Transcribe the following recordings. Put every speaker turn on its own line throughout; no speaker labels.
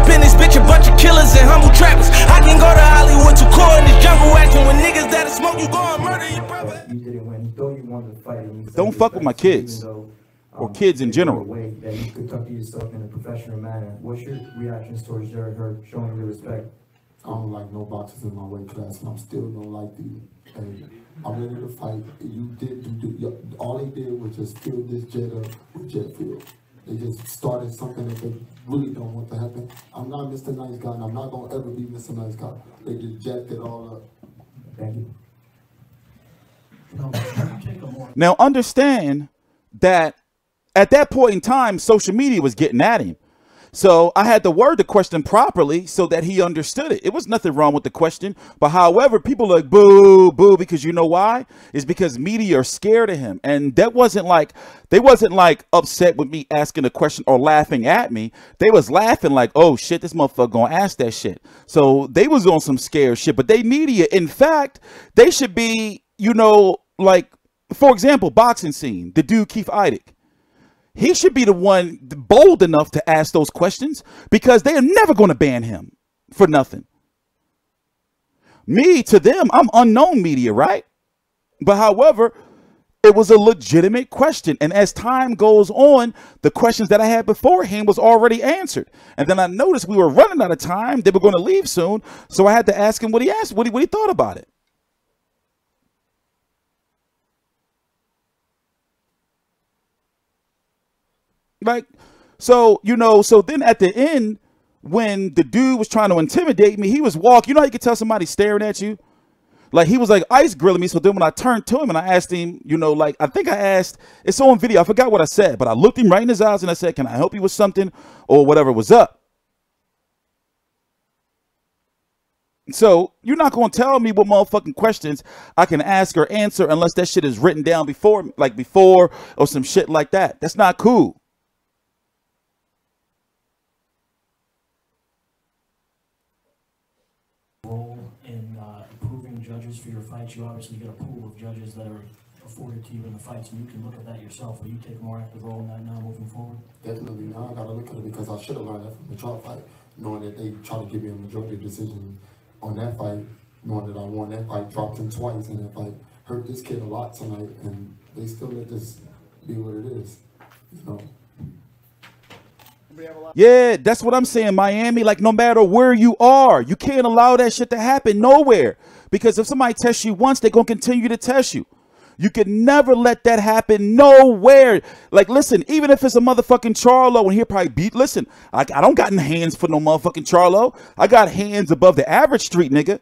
up in this bitch, a bunch of killers and humble trappers. I can go to Hollywood to court in this jungle acting with niggas that'll smoke you, go and murder your brother.
You didn't win. He thought you wanted to fight.
Don't fuck with my kids. Or kids in general.
Way that you could talk to yourself in a professional manner. What's your reactions towards her showing you respect?
I don't like no boxers in my weight class, and I'm still don't like you. And I'm ready to fight. All they did was just fill this jet up with jet fuel. They just started something that they really don't want to happen. I'm not Mr. Nice Guy, and I'm not gonna ever be Mr. Nice Guy. They just jacked it all up.
Thank you.
Now understand that at that point in time, social media was getting at him. So I had to word the question properly so that he understood it. It was nothing wrong with the question. But however, people are like, boo, boo, because you know why? It's because media are scared of him. And that wasn't like, they wasn't like upset with me asking a question or laughing at me. They was laughing like, oh shit, this motherfucker gonna ask that shit. So they was on some scared shit, but they media, in fact, they should be, you know, like, for example, boxing scene, the dude Keith Idec. He should be the one bold enough to ask those questions because they are never going to ban him for nothing. Me, to them, I'm unknown media, right? But however, it was a legitimate question. And as time goes on, the questions that I had beforehand was already answered. And then I noticed we were running out of time. They were going to leave soon. So I had to ask him what he asked, what he thought about it. Like, so, you know, so then at the end, when the dude was trying to intimidate me, he was walking. You know how you could tell somebody staring at you? Like, he was like ice grilling me. So then when I turned to him and I asked him, you know, like, I think I asked, it's on video. I forgot what I said, but I looked him right in his eyes and I said, can I help you with something or whatever was up? So you're not going to tell me what motherfucking questions I can ask or answer unless that shit is written down before, like before or some shit like that. That's not cool.
For your fights, you obviously get a pool of judges that are afforded to you in the fights, and you can look at that yourself. Will you take a more active role in that now moving forward?
Definitely. Now I got to look at it because I should have learned that from the trial fight, knowing that they tried to give me a majority decision on that fight, knowing that I won that fight, dropped him twice, and that fight hurt this kid a lot tonight, and they still let this be what it is, you know.
Yeah, that's what I'm saying, Miami. Like, no matter where you are, you can't allow that shit to happen nowhere. Because if somebody tests you once, they're going to continue to test you. You can never let that happen nowhere. Like, listen, even if it's a motherfucking Charlo and he'll probably beat, listen, I don't got hands for no motherfucking Charlo. I got hands above the average street nigga,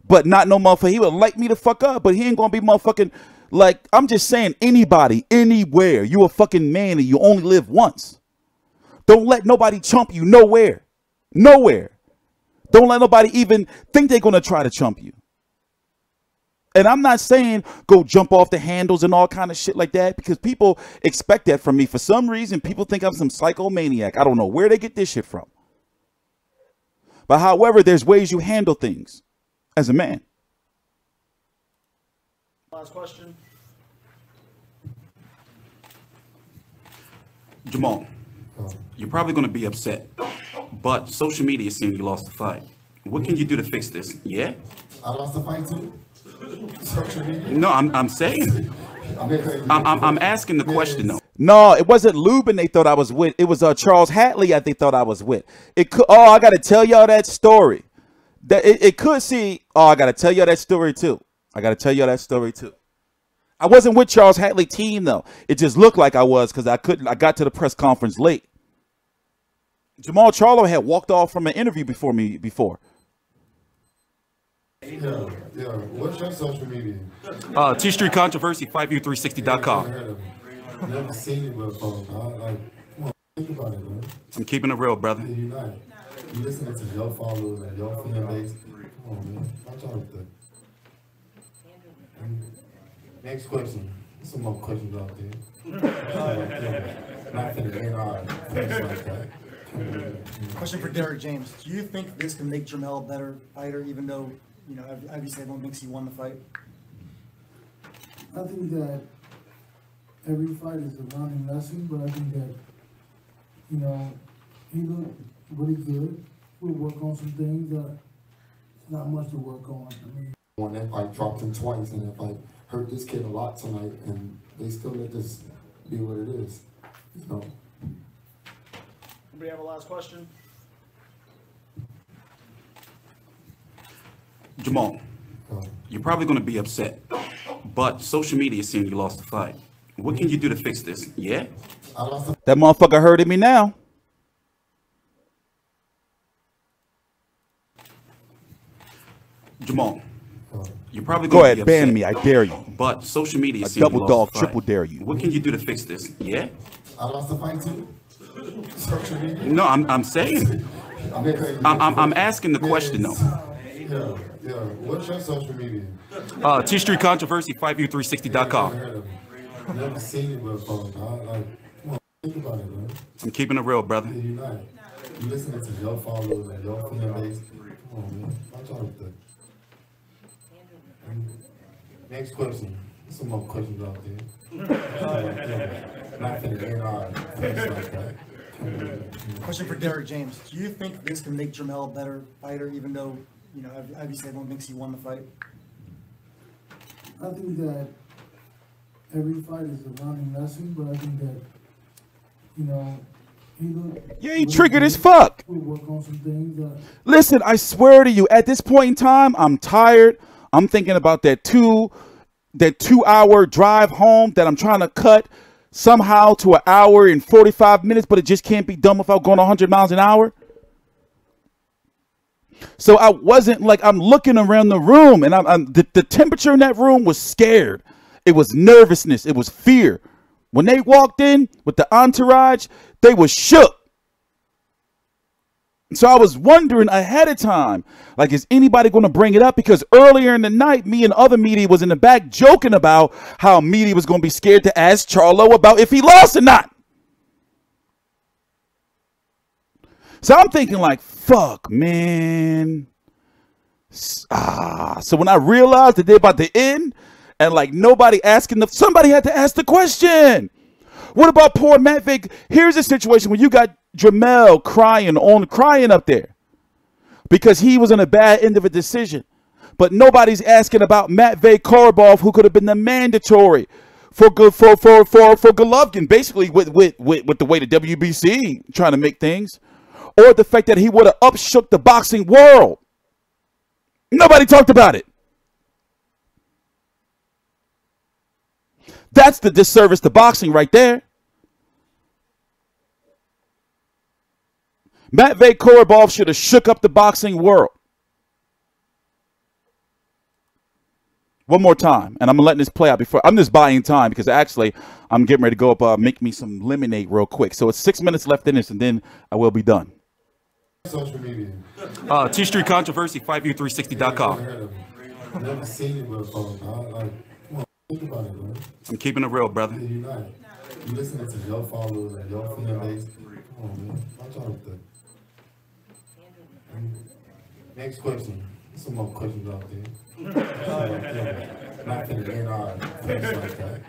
but not no motherfucker. He would light me the fuck up, but he ain't going to be motherfucking, like, I'm just saying, anybody, anywhere. You a fucking man and you only live once. Don't let nobody chump you nowhere. Nowhere. Don't let nobody even think they're going to try to chump you. And I'm not saying go jump off the handles and all kind of shit like that, because people expect that from me. For some reason, people think I'm some psychomaniac. I don't know where they get this shit from. But however, there's ways you handle things as a man.
Last question.
Jermall, you're probably going to be upset, but social media is saying you lost the fight. What can you do to fix this? Yeah?
I lost the fight too?
No, I'm saying. I'm asking the question though.
No, it wasn't Lubin they thought I was with. It was Charles Hatley they thought I was with. It could. Oh, I gotta tell y'all that story. That it could see. Oh, I gotta tell y'all that story too. I wasn't with Charles Hatley team though. It just looked like I was because I couldn't. I got to the press conference late. Jermall Charlo had walked off from an interview before me.
Yeah. What's your social media?
TstreeT Controversy, FightView360.com.
Never seen it before. Like, come on, think about it, man.
I'm keeping it real, brother.
You're not. You listening to your followers and your fan base. Come on, man. Watch out with that. Next question. There's some more questions out there. Not for the NR. Things like that.
Question for Derek James. Do you think this can make Jermell a better fighter, even though, you know, obviously everyone thinks he won the fight?
I think that every fight is a learning lesson, but I think that, you know, he looked really good We'll work on some things that it's not much to work on. I mean,
when that fight dropped him twice, and that fight hurt this kid a lot tonight, and they still let this be what it is, you know.
Anybody have a last question?
Jermall, you're probably going to be upset, but social media is saying you lost the fight. What can you do to fix this? Yeah?
That motherfucker hurting me now.
Jermall, you're probably
Go
going to
ahead,
be upset.
ban me. I dare you.
But social media is
I
saying you
double
lost
dog,
the fight.
triple dare you.
What can you do to fix this? Yeah?
I lost the fight too. Social media.
No, I'm saying. I'm asking the question though.
Yeah. What's your social media?
TstreeT Controversy, 5u360.com.
Never seen it before. Like, come on, think about it, man.
I'm keeping it real, brother.
You're not. You listening to your followers and your fan base. Come on, man. Watch out with that. Next question. Some more questions out there. Not finna end our things like that.
Question for Derek James. Do you think this can make Jermell a better fighter, even though, you know, obviously everyone thinks he won the fight?
I think that every fight is a learning lesson, but I think that, you know, he looked.
Yeah, he triggered as fuck.
We'll work on some things that.
Listen, I swear to you, at this point in time, I'm tired. I'm thinking about that 2-hour drive home that I'm trying to cut somehow to an hour and 45 minutes, but it just can't be done without going 100 miles an hour. So I wasn't like, I'm looking around the room, and the temperature in that room was scared. It was nervousness. It was fear. When they walked in with the entourage, they were shook. So I was wondering ahead of time, like, is anybody going to bring it up? Because earlier in the night, me and other media was in the back joking about how media was going to be scared to ask Charlo about if he lost or not. So I'm thinking like, fuck, man. So when I realized that they're about to end and like nobody asking, somebody had to ask the question. What about poor Matvey? Here's a situation where you got Jermell crying up there because he was in a bad end of a decision. But nobody's asking about Matvey Korobov, who could have been the mandatory for Golovkin, basically with the way the WBC trying to make things, or the fact that he would have upshook the boxing world. Nobody talked about it. That's the disservice to boxing right there. Matvey Korobov should have shook up the boxing world. One more time, and I'm letting this play out before. I'm just buying time because actually I'm getting ready to go up, make me some lemonade real quick. So it's 6 minutes left in this, and then I will be done.
Social media.
TstreeT Controversy, 5u360.com.
Never seen it before. Like, come on, think about it, man.
I'm keeping it real, brother.
You're not. You listening to your followers and your fan base. Come on, man. Watch out with that. Next question. Some more questions out there. Not finna end our things like that.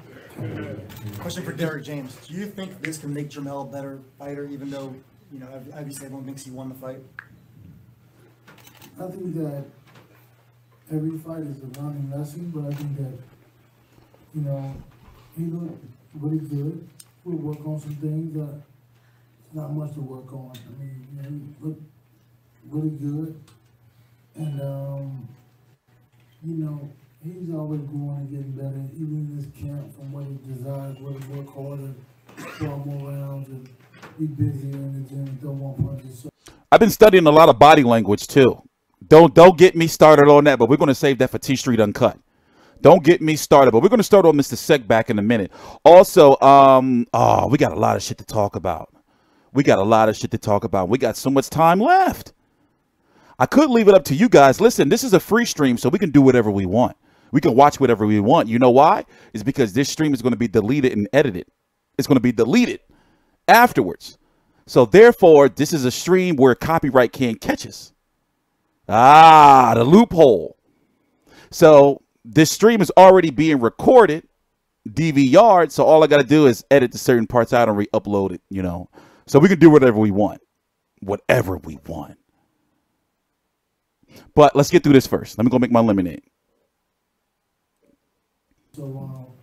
Question for Derek James. Do you think this can make Jermell a better fighter, even though, you know, obviously everyone thinks he won the fight?
I think that every fight is a learning lesson, but I think that, you know, he looked really good. We'll work on some things that it's not much to work on. I mean, you know, he looked really good. And, you know, he's always growing and getting better, even in this camp, from what he desires, what he work harder, throw more rounds, and be busy in the gym and throw more punches. So
I've been studying a lot of body language too. Don't get me started on that, but we're going to save that for TstreeT Uncut. Don't get me started, but we're going to start on Mr. Sek back in a minute. Also, we got a lot of shit to talk about. We got so much time left. I could leave it up to you guys. Listen, this is a free stream, so we can do whatever we want. We can watch whatever we want. You know why? It's because this stream is going to be deleted and edited. It's going to be deleted afterwards. So therefore, this is a stream where copyright can't catch us. The loophole. So this stream is already being recorded, DVR'd. So all I got to do is edit the certain parts out and re-upload it, you know. So we can do whatever we want. Whatever we want. But let's get through this first. Let me go make my lemonade.
So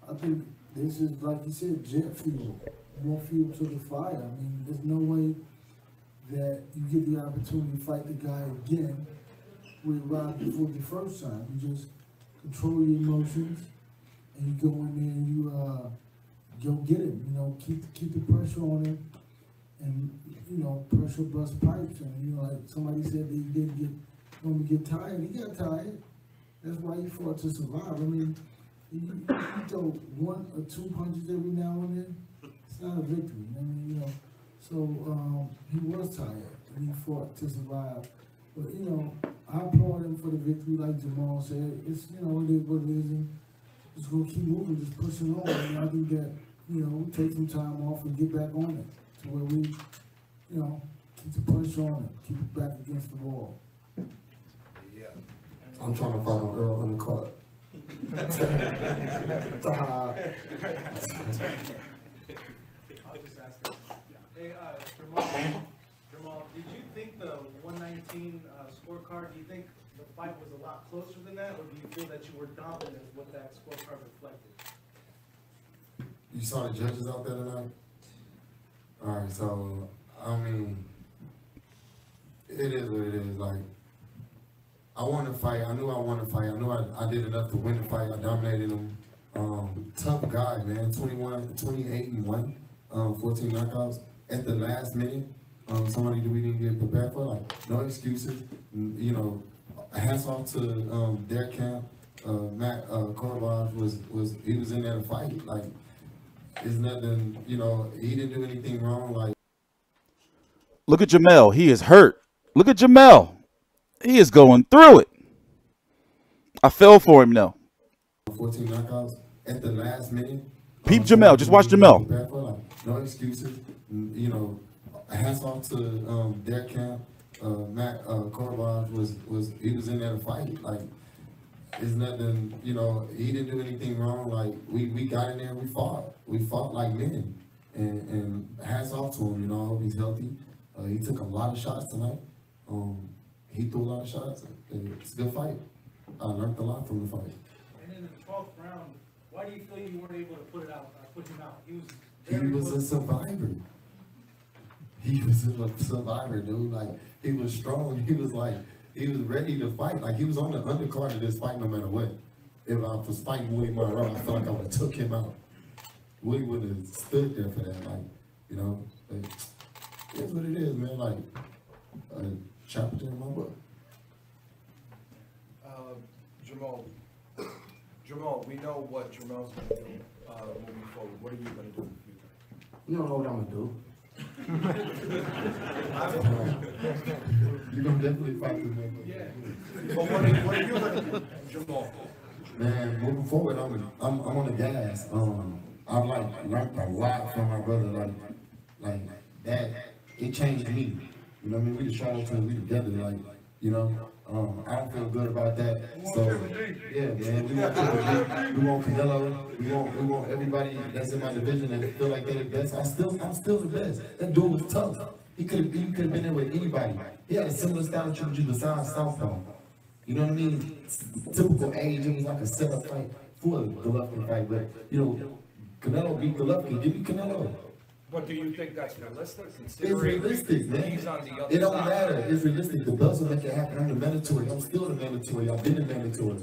I think this is, like you said, jet fuel. More fuel to the fire. I mean, there's no way that you get the opportunity to fight the guy again with Rob before the first time. You just control your emotions and you go in there and you go get him. You know, keep the pressure on him, and you know, pressure bust pipes. And you know, like somebody said that he didn't get tired. He got tired. That's why he fought to survive. I mean, you throw 1 or 2 punches every now and then. It's not a victory. I mean, you know. So he was tired and he fought to survive. But you know, I applaud him for the victory, like Jermall said. It's, you know, it is what it is, and just gonna keep moving, just pushing on. And I think that, you know, we take some time off and get back on it to where we, you know, keep the push on it, keep it back against the wall.
Yeah. I'm trying to fight on Earl on the card.
Hey, Jermall, did you think the 119 scorecard, do you think the fight was a lot closer than that, or do you feel that you were dominant as what that scorecard reflected?
You saw the judges out there tonight? All right, so, I mean, it is what it is. Like, I wanted to fight. I knew I wanted to fight. I knew I did enough to win the fight. I dominated him. Tough guy, man. 28-1, 14 knockouts. At the last minute, somebody that we didn't get prepared for, like, no excuses. You know, hats off to their camp. Matt Korobov was in there to fight. Like, it's nothing, you know, he didn't do anything wrong. Like,
look at Jermell. He is hurt. Look at Jermell. He is going through it. I fell for him now.
14 knockouts at the last minute.
Peep Jermell. Just watch Jermell.
Like, no excuses. You know, hats off to their camp. Matt Korobov was in there to fight. Like, it's nothing, you know, he didn't do anything wrong. Like, we got in there and we fought. We fought like men. And hats off to him, you know, I hope he's healthy. He took a lot of shots tonight. He threw a lot of shots. And it's a good fight. I learned a lot from the fight.
And in the 12th round, why do you feel you weren't able to put him out?
He was a survivor. He was a survivor, dude. Like, he was strong. He was ready to fight. Like, he was on the undercard of this fight no matter what. If I was fighting Woody Monroe, I felt like I would have took him out. Woody would have stood there for that. Like, you know, it's what it is, man. Like, a chapter in my book.
Jermall, we know what Jermell's going to do moving forward. What are you going to do in the future?
You don't know what I'm going to do. You're going to definitely fight this man.
Yeah. But what are you going to do, Jermall?
Man, moving forward, I'm on the gas. I've learned a lot from my brother. Like that, it changed me. You know what I mean? We the Charlo'S, we together. Like, you know, I don't feel good about that. So yeah, man, we want Canelo. We want everybody that's in my division that feel like they're the best. I'm still the best. That dude was tough. He could have been there with anybody. He had a similar style to you besides Southpaw. You know what I mean? Typical age, it was like a setup fight for a Golovkin fight, but you know, Canelo beat Golovkin. Give me Canelo.
But do you think that's realistic?
It's realistic, man.
He's on the other
it don't
side.
matter. It's realistic. The belts will make it happen. I'm the mandatory. I'm still the mandatory. I've been the mandatory.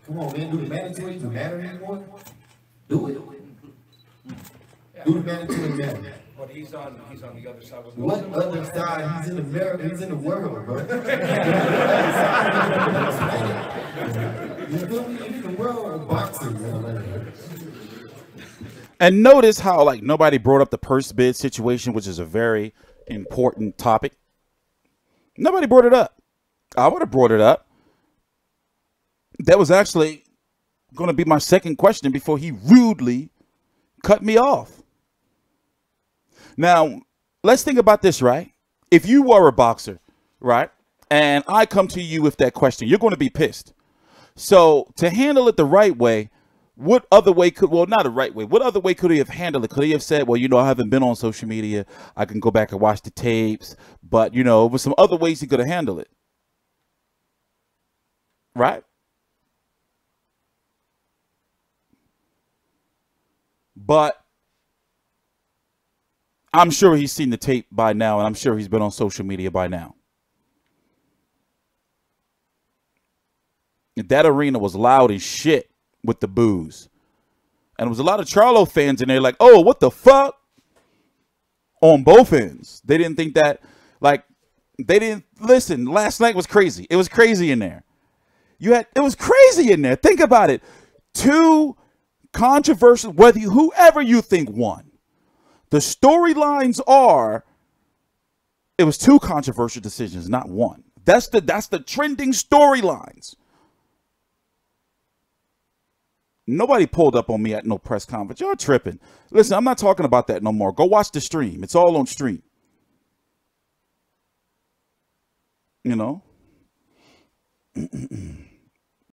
Come on, man. Do the mandatory even matter anymore? Do it.
Yeah.
Do the mandatory matter.
But he's on the other side.
What other side? He's in America. He's in the world, bro. He's in the world of boxing, man.
And notice how, like, nobody brought up the purse bid situation, which is a very important topic. Nobody brought it up. I would have brought it up. That was actually going to be my second question before he rudely cut me off. Now, let's think about this, right? If you were a boxer, right, and I come to you with that question, you're going to be pissed. So to handle it the right way, what other way could, well, not the right way, what other way could he have handled it? Could he have said, well, you know, I haven't been on social media. I can go back and watch the tapes. But, you know, with some other ways he could have handled it. Right? But I'm sure he's seen the tape by now, and I'm sure he's been on social media by now. That arena was loud as shit with the boos. And there was a lot of Charlo fans in there like, oh, what the fuck? On both ends. They didn't think that, like, they didn't, listen, last night was crazy. It was crazy in there. It was crazy in there. Think about it. Two controversial, whoever you think won. The storylines are, it was two controversial decisions, not one. That's the trending storylines. Nobody pulled up on me at no press conference. Y'all tripping. Listen, I'm not talking about that no more. Go watch the stream. It's all on stream. You know?